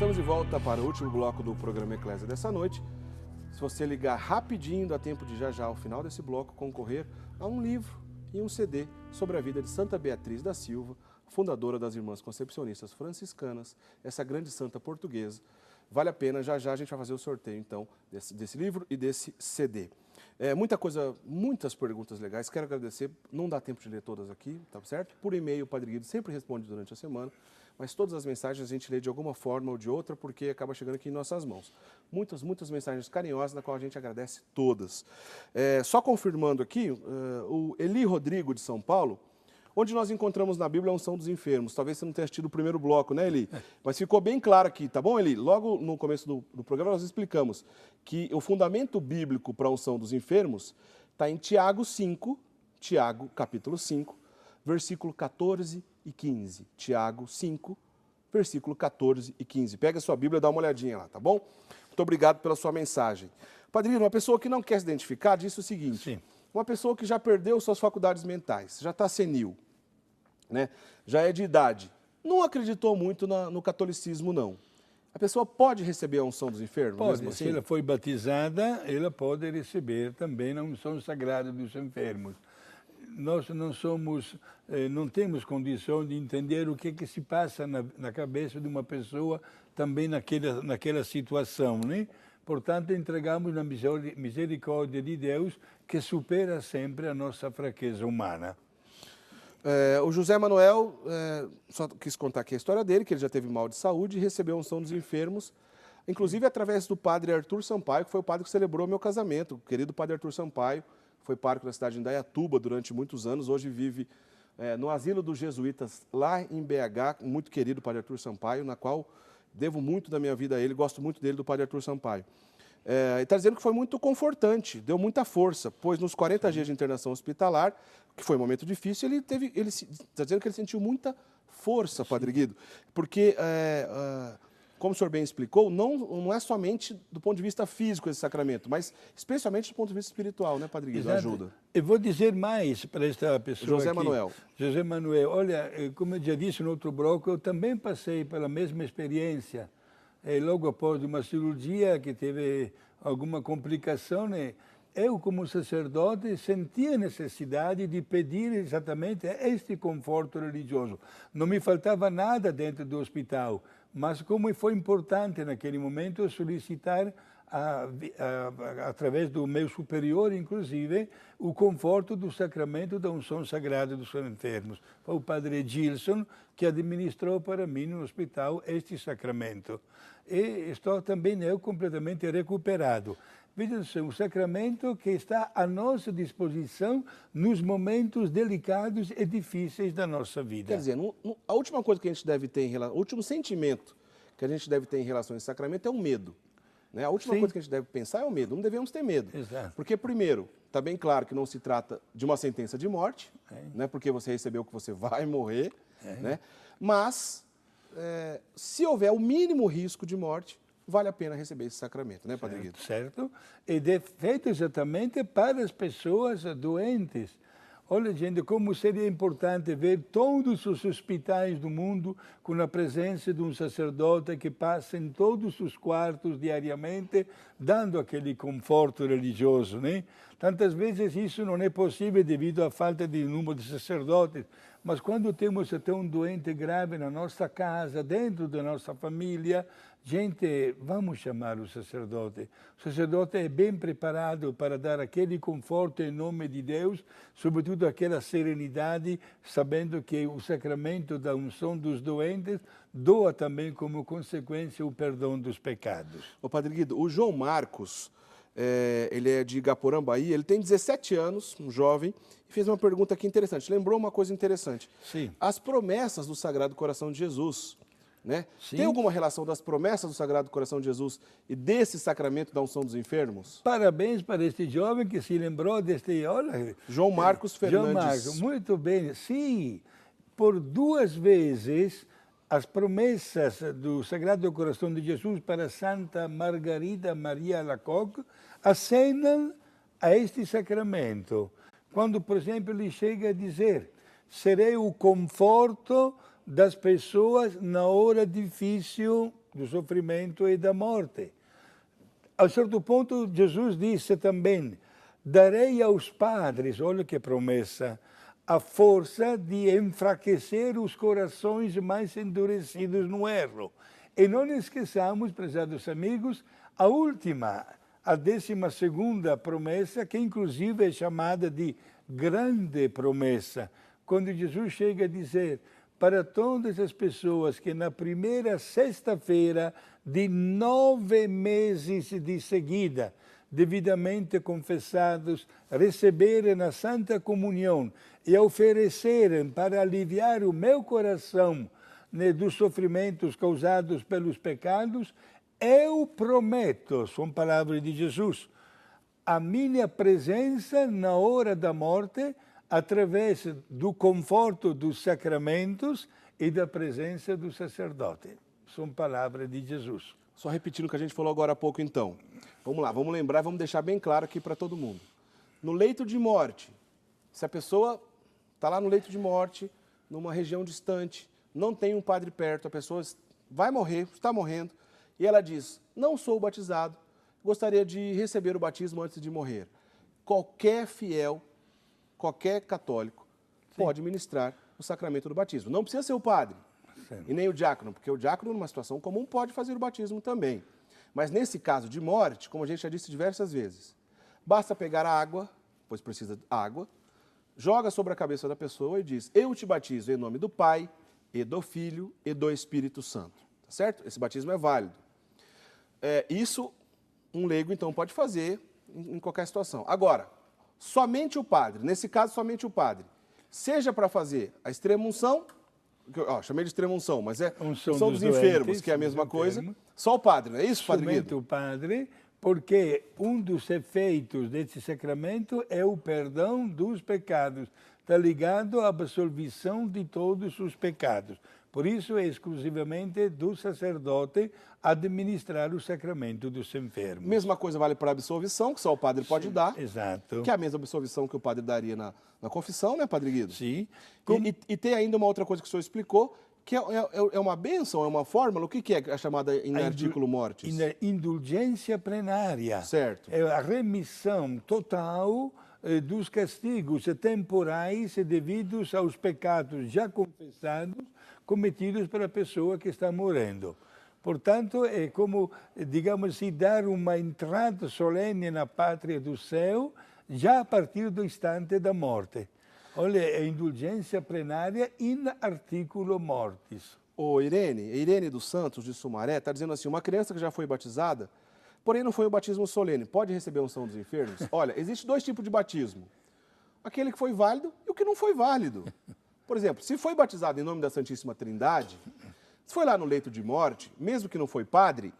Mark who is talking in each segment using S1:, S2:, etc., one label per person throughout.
S1: Estamos de volta para o último bloco do programa Eclésia dessa noite. Se você ligar rapidinho, dá tempo de já ao final desse bloco, concorrer a um livro e um CD sobre a vida de Santa Beatriz da Silva, fundadora das Irmãs Concepcionistas Franciscanas, essa grande santa portuguesa. Vale a pena, já a gente vai fazer o sorteio, então, desse livro e desse CD. Muita coisa, muitas perguntas legais, quero agradecer, não dá tempo de ler todas aqui, tá certo? Por e-mail, o Padre Guido sempre responde durante a semana, mas todas as mensagens a gente lê de alguma forma ou de outra, porque acaba chegando aqui em nossas mãos. Muitas mensagens carinhosas, na qual a gente agradece todas. Só confirmando aqui, o Eli Rodrigo, de São Paulo, onde nós encontramos na Bíblia a unção dos enfermos. Talvez você não tenha assistido o primeiro bloco, né, Eli? Mas ficou bem claro aqui, tá bom, Eli? Logo no começo do programa nós explicamos que o fundamento bíblico para a unção dos enfermos está em Tiago 5, Tiago capítulo 5, versículo 14 e 15. Tiago 5, versículo 14 e 15. Pega a sua Bíblia e dá uma olhadinha lá, tá bom? Muito obrigado pela sua mensagem. Padrinho, uma pessoa que não quer se identificar disse o seguinte: sim. Uma pessoa que já perdeu suas faculdades mentais, já está senil, né? Já é de idade, não acreditou muito no catolicismo, não. A pessoa pode receber a unção dos enfermos?
S2: Pode,
S1: mesmo assim?
S2: Se ela foi batizada, ela pode receber também a unção sagrada dos enfermos. Nós não temos condição de entender o que se passa na cabeça de uma pessoa também naquela situação, né? Portanto, entregamos na misericórdia de Deus, que supera sempre a nossa fraqueza humana.
S1: O José Manuel só quis contar aqui a história dele, que ele já teve mal de saúde e recebeu a unção dos enfermos, inclusive através do padre Arthur Sampaio, que foi o padre que celebrou meu casamento. O querido padre Arthur Sampaio foi pároco da cidade de Indaiatuba durante muitos anos, hoje vive no asilo dos jesuítas lá em BH, muito querido padre Arthur Sampaio, na qual devo muito da minha vida a ele, gosto muito dele, do padre Arthur Sampaio. Ele está dizendo que foi muito confortante, deu muita força, pois nos 40 dias de internação hospitalar, que foi um momento difícil, ele está dizendo que ele sentiu muita força, Padre Guido, porque, como o senhor bem explicou, não é somente do ponto de vista físico esse sacramento, mas especialmente do ponto de vista espiritual, né, Padre Guido?
S2: Exato.
S1: Ajuda.
S2: Eu vou dizer mais para esta pessoa
S1: José
S2: aqui.
S1: Manuel.
S2: José Manuel, olha, como eu já disse no outro bloco, eu também passei pela mesma experiência. Logo após uma cirurgia que teve alguma complicação, né? Eu, como sacerdote, senti a necessidade de pedir exatamente este conforto religioso. Não me faltava nada dentro do hospital, mas como foi importante naquele momento solicitar, através do meu superior, inclusive, o conforto do sacramento da unção sagrada dos enfermos. Foi o padre Gilson que administrou para mim no hospital este sacramento. E estou também eu completamente recuperado. Vejam, um sacramento que está à nossa disposição nos momentos delicados e difíceis da nossa vida.
S1: Quer dizer, a última coisa que a gente deve ter em relação, o último sentimento que a gente deve ter em relação a esse sacramento é o medo. Né? A última coisa que a gente deve pensar é o medo, não devemos ter medo.
S2: Exato.
S1: Porque, primeiro, está bem claro que não se trata de uma sentença de morte, né? Porque você recebeu que você vai morrer, né? Mas, se houver o mínimo risco de morte, vale a pena receber esse sacramento, né, Padre Guido?
S2: Certo. E feito exatamente para as pessoas doentes. Olha, gente, como seria importante ver todos os hospitais do mundo com a presença de um sacerdote que passa em todos os quartos diariamente, dando aquele conforto religioso, né? Tantas vezes isso não é possível devido à falta de número de sacerdotes, mas quando temos até um doente grave na nossa casa, dentro da nossa família, gente, vamos chamar o sacerdote. O sacerdote é bem preparado para dar aquele conforto em nome de Deus, sobretudo aquela serenidade, sabendo que o sacramento da unção dos doentes doa também como consequência o perdão dos pecados.
S1: Ô, Padre Guido, o João Marcos, ele é de Igaporã, Bahia, ele tem 17 anos, um jovem, e fez uma pergunta aqui interessante, lembrou uma coisa interessante.
S2: Sim.
S1: As promessas do Sagrado Coração de Jesus, né?
S2: Sim.
S1: Tem alguma relação das promessas do Sagrado Coração de Jesus e desse sacramento da unção dos enfermos?
S2: Parabéns para este jovem que se lembrou deste... Olha,
S1: João Marcos Fernandes.
S2: João Marcos, muito bem. Sim, por 2 vezes as promessas do Sagrado Coração de Jesus para Santa Margarida Maria Alacoque acenam a este sacramento. Quando, por exemplo, ele chega a dizer: serei o conforto das pessoas na hora difícil do sofrimento e da morte. A um certo ponto, Jesus disse também, darei aos padres, olha que promessa, a força de enfraquecer os corações mais endurecidos no erro. E não esqueçamos, prezados amigos, a última, a 12ª promessa, que inclusive é chamada de grande promessa, quando Jesus chega a dizer para todas as pessoas que na primeira sexta-feira de 9 meses de seguida, devidamente confessados, receberem a Santa Comunhão e oferecerem para aliviar o meu coração, né, dos sofrimentos causados pelos pecados, eu prometo, são palavras de Jesus, a minha presença na hora da morte, através do conforto dos sacramentos e da presença do sacerdote. São palavras de Jesus.
S1: Só repetindo o que a gente falou agora há pouco, então. Vamos lá, vamos lembrar, vamos deixar bem claro aqui para todo mundo. No leito de morte, se a pessoa está lá no leito de morte, numa região distante, não tem um padre perto, a pessoa vai morrer, está morrendo, e ela diz, não sou batizado, gostaria de receber o batismo antes de morrer. Qualquer fiel, qualquer católico, pode ministrar o sacramento do batismo. Não precisa ser o padre, e nem o diácono, porque o diácono, numa situação comum, pode fazer o batismo também. Mas nesse caso de morte, como a gente já disse diversas vezes, basta pegar a água, pois precisa de água, joga sobre a cabeça da pessoa e diz, eu te batizo em nome do Pai, e do Filho e do Espírito Santo. Tá certo? Esse batismo é válido. Isso um leigo, então, pode fazer em qualquer situação. Agora, somente o padre, nesse caso, somente o padre, seja para fazer a extrema-unção, chamei de extrema-unção, mas é unção dos enfermos, doentes, que é a mesma coisa, só o padre, não é isso, Padre Guido?
S2: Somente o padre, porque um dos efeitos desse sacramento é o perdão dos pecados, está ligado à absolvição de todos os pecados. Por isso é exclusivamente do sacerdote administrar o sacramento dos enfermos.
S1: Mesma coisa vale para a absolvição, que só o padre pode dar.
S2: Exato.
S1: Que é a mesma absolvição que o padre daria na confissão, né, Padre Guido?
S2: Sim.
S1: E tem ainda uma outra coisa que o senhor explicou, que é uma bênção, é uma fórmula. O que é a chamada in articulo mortis?
S2: Indulgência plenária.
S1: Certo.
S2: É a remissão total dos castigos temporais devidos aos pecados já confessados cometidos pela pessoa que está morrendo. Portanto, é como, digamos assim, dar uma entrada solene na pátria do céu já a partir do instante da morte. Olha, é indulgência plenária in articulo mortis.
S1: Irene dos Santos, de Sumaré, está dizendo assim, uma criança que já foi batizada, porém não foi o batismo solene, pode receber a unção dos enfermos? Olha, existe 2 tipos de batismo. Aquele que foi válido e o que não foi válido. Por exemplo, se foi batizado em nome da Santíssima Trindade, se foi lá no leito de morte, mesmo que não foi padre,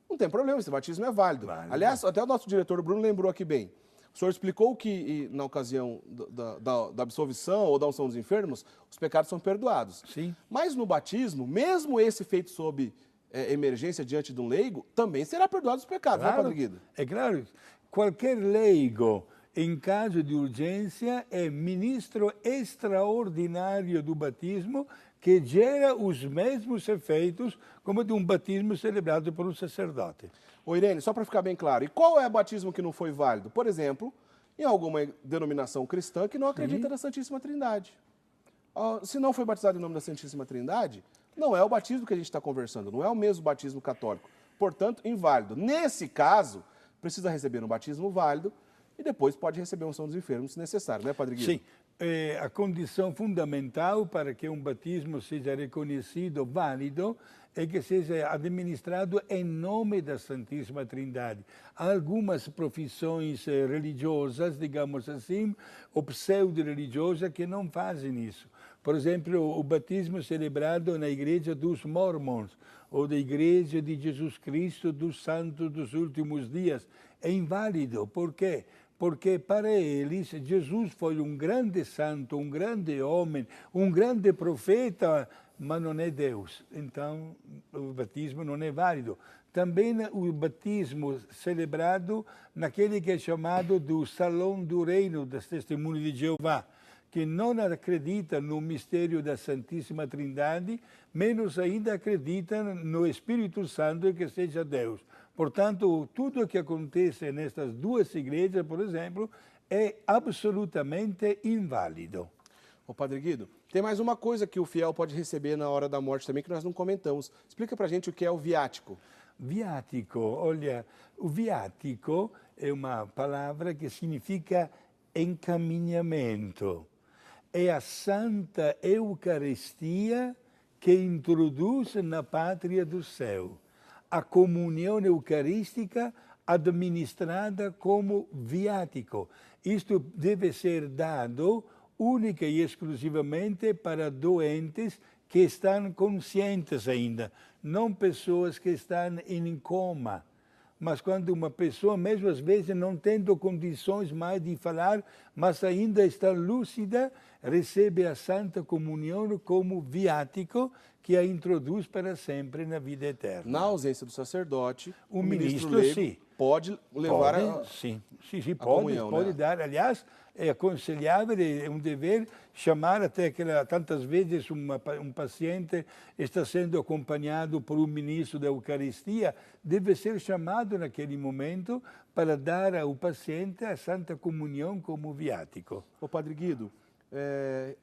S1: não tem problema, esse batismo é válido. Aliás, até o nosso diretor Bruno lembrou aqui bem. O senhor explicou que, na ocasião da absolvição ou da unção dos enfermos, os pecados são perdoados.
S2: Sim.
S1: Mas no batismo, mesmo esse feito sob emergência diante de um leigo, também será perdoado os pecados,
S2: claro,
S1: não é, Padre Guido?
S2: É claro. Qualquer leigo, em caso de urgência, é ministro extraordinário do batismo que gera os mesmos efeitos como de um batismo celebrado por um sacerdote.
S1: Ô Irene, só para ficar bem claro, e qual é o batismo que não foi válido? Por exemplo, em alguma denominação cristã que não acredita na Santíssima Trindade. Se não foi batizado em nome da Santíssima Trindade, não é o batismo que a gente está conversando, não é o mesmo batismo católico. Portanto, inválido. Nesse caso, precisa receber um batismo válido e depois pode receber a unção dos enfermos se necessário, não é, Padre Guido?
S2: Sim. A condição fundamental para que um batismo seja reconhecido válido é que seja administrado em nome da Santíssima Trindade. Há algumas profissões religiosas, digamos assim, ou pseudo-religiosas, que não fazem isso. Por exemplo, o batismo celebrado na Igreja dos Mormons, ou da Igreja de Jesus Cristo dos Santos dos Últimos Dias, é inválido. Por quê? Porque para eles Jesus foi um grande santo, um grande homem, um grande profeta, mas não é Deus. Então, o batismo não é válido. Também o batismo celebrado naquele que é chamado do Salão do Reino das Testemunhas de Jeová, que não acredita no mistério da Santíssima Trindade, menos ainda acredita no Espírito Santo que seja Deus. Portanto, tudo o que acontece nestas duas igrejas, por exemplo, é absolutamente inválido.
S1: Ô, Padre Guido, tem mais uma coisa que o fiel pode receber na hora da morte também, que nós não comentamos. Explica pra gente o que é o viático.
S2: Viático, olha, o viático é uma palavra que significa encaminhamento. É a Santa Eucaristia que introduz na pátria do céu a comunhão eucarística administrada como viático. Isto deve ser dado única e exclusivamente para doentes que estão conscientes ainda, não pessoas que estão em coma. Mas quando uma pessoa, mesmo às vezes não tendo condições mais de falar, mas ainda está lúcida, recebe a Santa Comunhão como viático que a introduz para sempre na vida eterna.
S1: Na ausência do sacerdote,
S2: o
S1: ministro
S2: leigo
S1: sim, pode levar
S2: sim,
S1: a comunhão,
S2: pode
S1: né?
S2: dar. Aliás, é aconselhável, é um dever chamar até que tantas vezes um paciente está sendo acompanhado por um ministro da Eucaristia, deve ser chamado naquele momento para dar ao paciente a Santa Comunhão como viático.
S1: Ô, Padre Guido,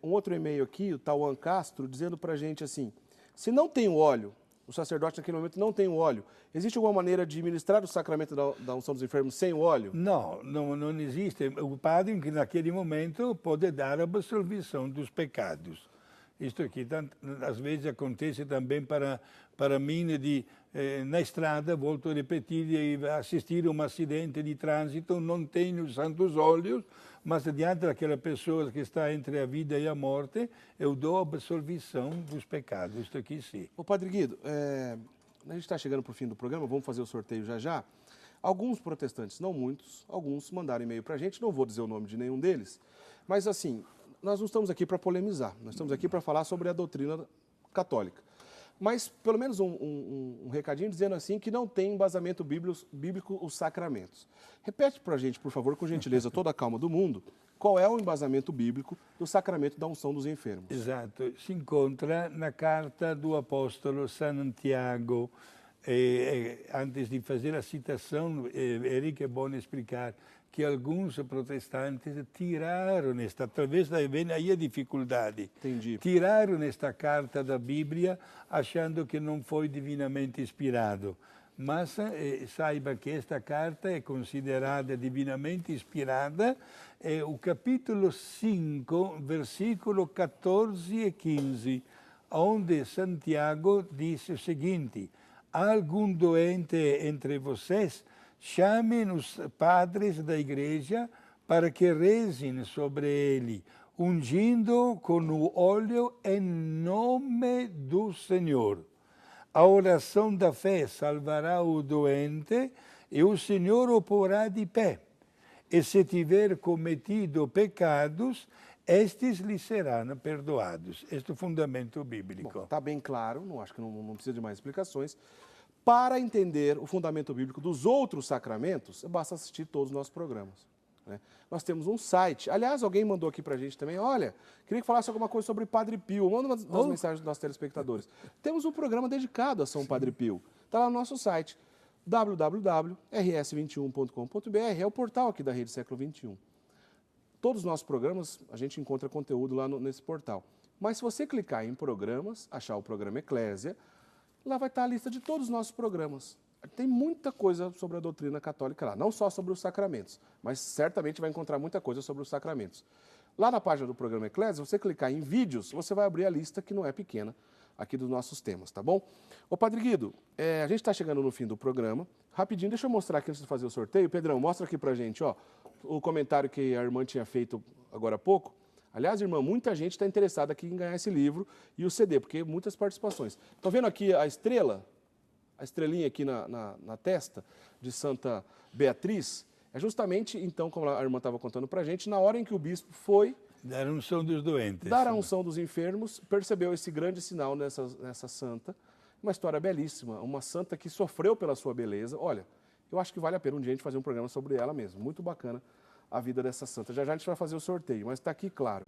S1: um outro e-mail aqui, o Tauan Castro, dizendo pra gente assim, se não tem o óleo, o sacerdote naquele momento não tem o óleo, existe alguma maneira de ministrar o sacramento da unção dos enfermos sem o óleo?
S2: Não existe. O padre, que naquele momento, pode dar a absolvição dos pecados. Isto aqui, às vezes, acontece também para mim, na estrada, volto a repetir, assistir a um acidente de trânsito, não tenho santos olhos, mas diante daquela pessoa que está entre a vida e a morte, eu dou a absolvição dos pecados. Isto aqui sim.
S1: Ô, Padre Guido, a gente está chegando para o fim do programa, vamos fazer o sorteio já já. Alguns protestantes, não muitos, alguns mandaram e-mail para a gente, não vou dizer o nome de nenhum deles, mas assim, nós não estamos aqui para polemizar, nós estamos aqui para falar sobre a doutrina católica. Mas pelo menos um recadinho dizendo assim que não tem embasamento bíblico os sacramentos. Repete para a gente, por favor, com gentileza, toda a calma do mundo, qual é o embasamento bíblico do sacramento da unção dos enfermos.
S2: Exato, se encontra na carta do apóstolo Santiago. Antes de fazer a citação, Eric, é bom explicar que alguns protestantes tiraram talvez vem aí a dificuldade.
S1: Entendi.
S2: Tiraram esta carta da Bíblia achando que não foi divinamente inspirado. Mas saiba que esta carta é considerada divinamente inspirada, o capítulo 5, versículo 14 e 15, onde Santiago diz o seguinte: há algum doente entre vocês? Chamem os padres da igreja para que rezem sobre ele, ungindo com o óleo em nome do Senhor. A oração da fé salvará o doente e o Senhor o porá de pé. E se tiver cometido pecados, estes lhe serão perdoados. Este é o fundamento bíblico.
S1: Está bem claro, acho que não precisa de mais explicações. Para entender o fundamento bíblico dos outros sacramentos, basta assistir todos os nossos programas. Né? Nós temos um site, aliás, alguém mandou aqui para a gente também, olha, queria que falasse alguma coisa sobre Padre Pio, manda uma das mensagens dos nossos telespectadores. Temos um programa dedicado a São Padre Pio, está lá no nosso site, www.rs21.com.br, é o portal aqui da Rede Século XXI. Todos os nossos programas, a gente encontra conteúdo lá nesse portal. Mas se você clicar em programas, achar o programa Eclésia, lá vai estar a lista de todos os nossos programas. Tem muita coisa sobre a doutrina católica lá, não só sobre os sacramentos, mas certamente vai encontrar muita coisa sobre os sacramentos. Lá na página do programa Eclésia, se você clicar em vídeos, você vai abrir a lista, que não é pequena, aqui dos nossos temas, tá bom? Ô, Padre Guido, a gente está chegando no fim do programa. Rapidinho, deixa eu mostrar aqui antes de fazer o sorteio. Pedrão, mostra aqui pra gente, ó, o comentário que a irmã tinha feito agora há pouco. Aliás, irmã, muita gente está interessada aqui em ganhar esse livro e o CD, porque muitas participações. Estão vendo aqui a estrela? A estrelinha aqui na testa de Santa Beatriz? É justamente, então, como a irmã estava contando para a gente, na hora em que o bispo foi
S2: dar a unção dos doentes,
S1: dar a unção dos enfermos, percebeu esse grande sinal nessa santa. Uma história belíssima, uma santa que sofreu pela sua beleza. Olha, eu acho que vale a pena um dia a gente fazer um programa sobre ela mesmo. Muito bacana a vida dessa santa. Já já a gente vai fazer o sorteio, mas está aqui claro.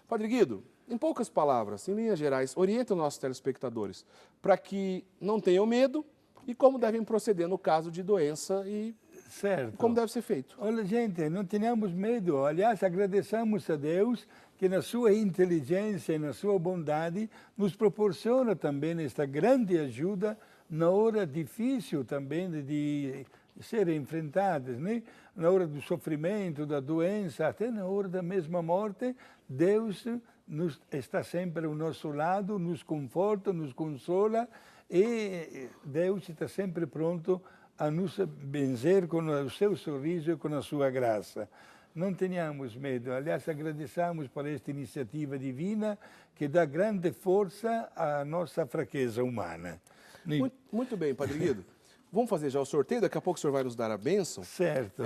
S1: Padre Guido, em poucas palavras, em linhas gerais, orienta os nossos telespectadores para que não tenham medo e como devem proceder no caso de doença e
S2: certo.
S1: Como deve ser feito.
S2: Olha, gente, não tenhamos medo. Aliás, agradeçamos a Deus que na sua inteligência e na sua bondade nos proporciona também esta grande ajuda na hora difícil também de serem enfrentadas, né? Na hora do sofrimento, da doença, até na hora da mesma morte, Deus está sempre ao nosso lado, nos conforta, nos consola e Deus está sempre pronto a nos benzer com o seu sorriso e com a sua graça. Não tenhamos medo, aliás, agradeçamos por esta iniciativa divina que dá grande força à nossa fraqueza humana.
S1: Muito bem, Padre Guido. Vamos fazer já o sorteio, daqui a pouco o senhor vai nos dar a bênção.
S2: Certo.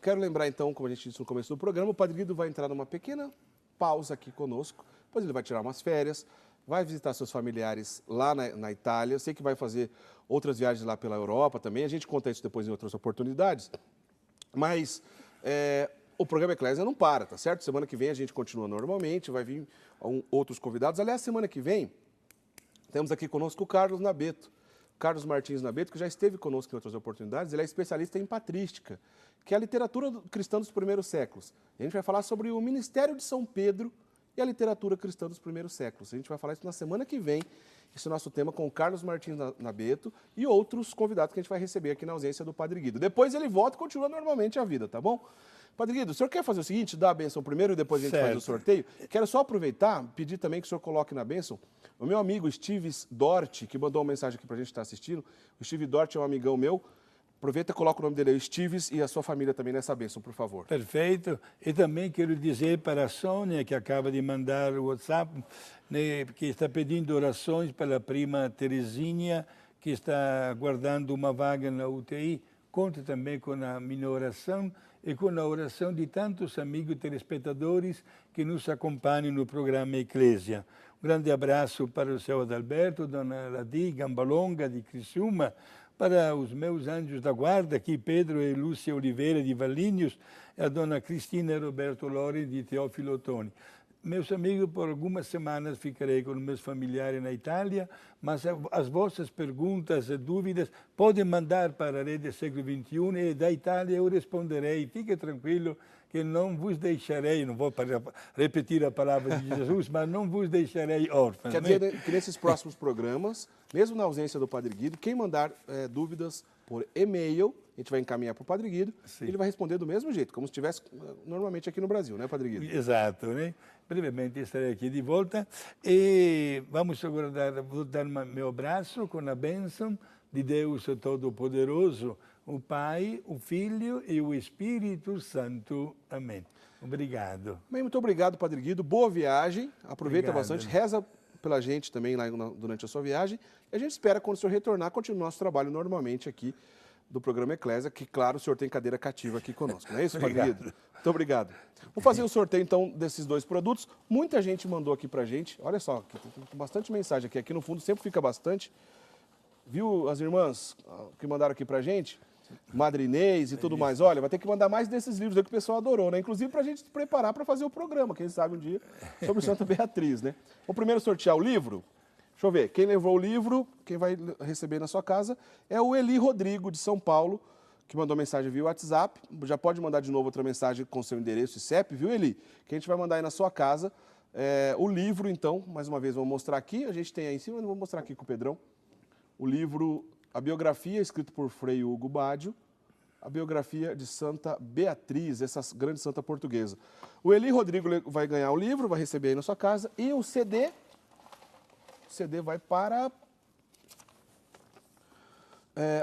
S1: Quero lembrar então, como a gente disse no começo do programa, o Padre Guido vai entrar numa pequena pausa aqui conosco, depois ele vai tirar umas férias, vai visitar seus familiares lá na Itália, eu sei que vai fazer outras viagens lá pela Europa também, a gente conta isso depois em outras oportunidades, mas o programa Eclésia não para, tá certo? Semana que vem a gente continua normalmente, vai vir outros convidados. Aliás, semana que vem temos aqui conosco o Carlos Nabeto, Carlos Martins Nabeto, que já esteve conosco em outras oportunidades, ele é especialista em patrística, que é a literatura cristã dos primeiros séculos. A gente vai falar sobre o ministério de São Pedro e a literatura cristã dos primeiros séculos. A gente vai falar isso na semana que vem, esse é o nosso tema com o Carlos Martins Nabeto e outros convidados que a gente vai receber aqui na ausência do Padre Guido. Depois ele volta e continua normalmente a vida, tá bom? Padre Guido, o senhor quer fazer o seguinte, dar a bênção primeiro e depois a gente faz o sorteio? Quero só aproveitar, pedir também que o senhor coloque na bênção o meu amigo Stives Dort, que mandou uma mensagem aqui pra gente estar assistindo. O Stives Dort é um amigão meu. Aproveita e coloca o nome dele aí, Stives, e a sua família também nessa bênção, por favor.
S2: Perfeito. E também quero dizer para a Sônia, que acaba de mandar o WhatsApp, né, que está pedindo orações para a prima Terezinha, que está aguardando uma vaga na UTI. Conte também com a minha oração e com a oração de tantos amigos telespectadores que nos acompanham no programa Eclésia. Um grande abraço para o seu Adalberto, Dona Ladi Gambalonga de Criciúma, para os meus anjos da guarda, aqui Pedro e Lúcia Oliveira de Valinhos, e a Dona Cristina e Roberto Lore de Teófilo Otoni. Meus amigos, por algumas semanas ficarei com meus familiares na Itália, mas as vossas perguntas e dúvidas podem mandar para a Rede Século XXI e da Itália eu responderei. Fique tranquilo que não vos deixarei, não vou repetir a palavra de Jesus, mas não vos deixarei órfãos.
S1: Quer dizer que nesses próximos programas, mesmo na ausência do Padre Guido, quem mandar dúvidas por e-mail, a gente vai encaminhar para o Padre Guido, e ele vai responder do mesmo jeito, como se estivesse normalmente aqui no Brasil, né, Padre Guido?
S2: Exato, né? Brevemente estarei aqui de volta e vamos agora dar meu abraço com a bênção de Deus Todo-Poderoso, o Pai, o Filho e o Espírito Santo. Amém. Obrigado.
S1: Bem, muito obrigado, Padre Guido. Boa viagem. Aproveita bastante. Reza pela gente também lá durante a sua viagem. E a gente espera, quando o senhor retornar, continuar nosso trabalho normalmente aqui do programa Eclésia, que, claro, o senhor tem cadeira cativa aqui conosco. Não é isso, Padre Guido? Muito obrigado. Vamos fazer o sorteio, então, desses dois produtos. Muita gente mandou aqui pra gente. Olha só, tem bastante mensagem aqui. Aqui no fundo sempre fica bastante. Viu as irmãs que mandaram aqui pra gente? Madre Inês e tudo mais. Olha, vai ter que mandar mais desses livros aí que o pessoal adorou, né? Inclusive para a gente se preparar para fazer o programa, quem sabe um dia, sobre Santa Beatriz, né? Vamos primeiro sortear o livro. Deixa eu ver, quem levou o livro, quem vai receber na sua casa, é o Eli Rodrigo, de São Paulo, que mandou mensagem via WhatsApp. Já pode mandar de novo outra mensagem com seu endereço e CEP, viu, Eli? Que a gente vai mandar aí na sua casa. O livro, então, mais uma vez, vamos mostrar aqui. A gente tem aí em cima, vou mostrar aqui com o Pedrão. O livro... A biografia, escrito por Frei Hugo Baggio, a biografia de Santa Beatriz, essa grande santa portuguesa. O Eli Rodrigo vai ganhar o livro, vai receber aí na sua casa, e o CD vai para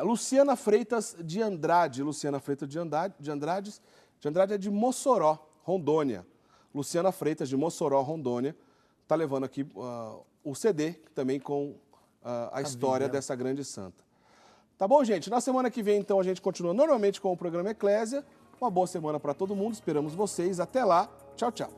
S1: Luciana Freitas de Andrade. Luciana Freitas de Andrade é de Mossoró, Rondônia. Luciana Freitas de Mossoró, Rondônia, está levando aqui o CD, também com a história dessa grande santa. Tá bom, gente? Na semana que vem, então, a gente continua normalmente com o programa Eclésia. Uma boa semana para todo mundo. Esperamos vocês. Até lá. Tchau, tchau.